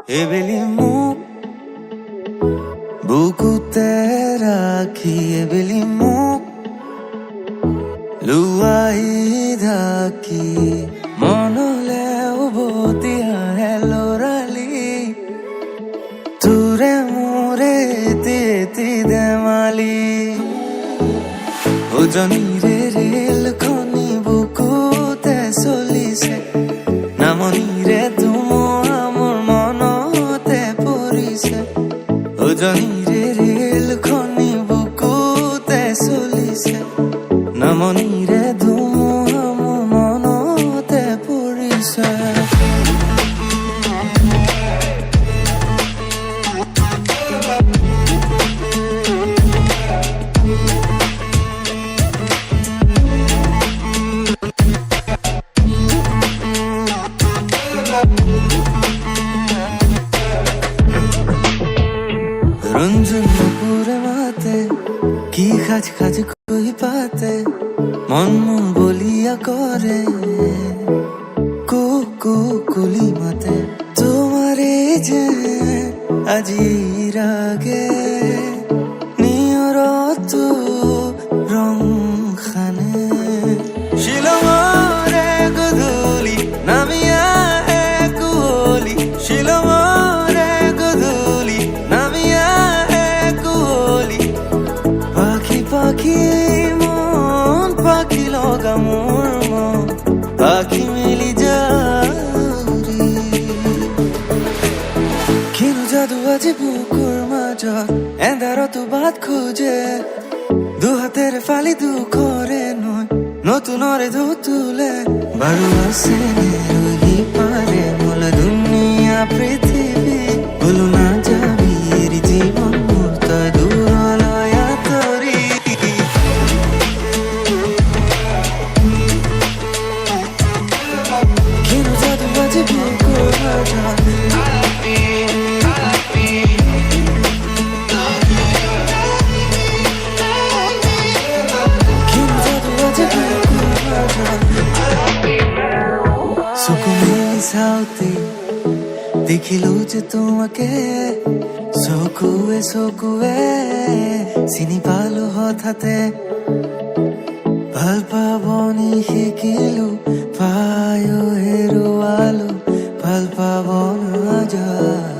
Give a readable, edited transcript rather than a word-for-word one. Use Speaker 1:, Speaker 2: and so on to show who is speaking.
Speaker 1: এবেলি মোক বুকুতে ৰাখি এবেলি মোক লুৱাই ঢাকি মনলে উভতি আহে লৰালি তোৰে মোৰে এটি ধেমালি উজনিৰে ৰেলখনি বুকুতে চলিছে নামনিৰে ধুমুহা মোৰ মনতে পৰিছে উজনিৰে ৰেলখনি বুকুতে চলিছে নামনিৰে ধুমুহা মোৰ মনতে পৰিছে রঞ্জন পুরে মাতে কি খাজ খাজ কই পাতে মন বলিয়া করে কুলি মাতে তোমারে যে আজি রাগে নিয়রত রং খানে শিলমরে গধূলি নামিয়া কুলি শিলমরে গধূলি নামিয়া কুলি পাখি পাখি মন পাখি লগা মোর মন পাখি মিলি যাওরি কিনো জাদু আজি বুকুর মাজত এন্ধাৰত বাট খোঁজে দুহাতেৰে ফালি দুখৰে নয় নতুনৰে তুলে বাৰু আছে ৰহি পাৰে মোলা দুনিয়া পৃথিৱী বলো না যাবি এর জীবন মোর তই দূৰলৈ আঁতৰি কিনো যাদু আজি বুকুৰ মাজত দেখিলো যে তোমাকে চকুৱে চিনি পালো হঠাতে ভাল পাবনি শিকিলো পায়ো হেৰুৱালো ভাল পাব নাযায়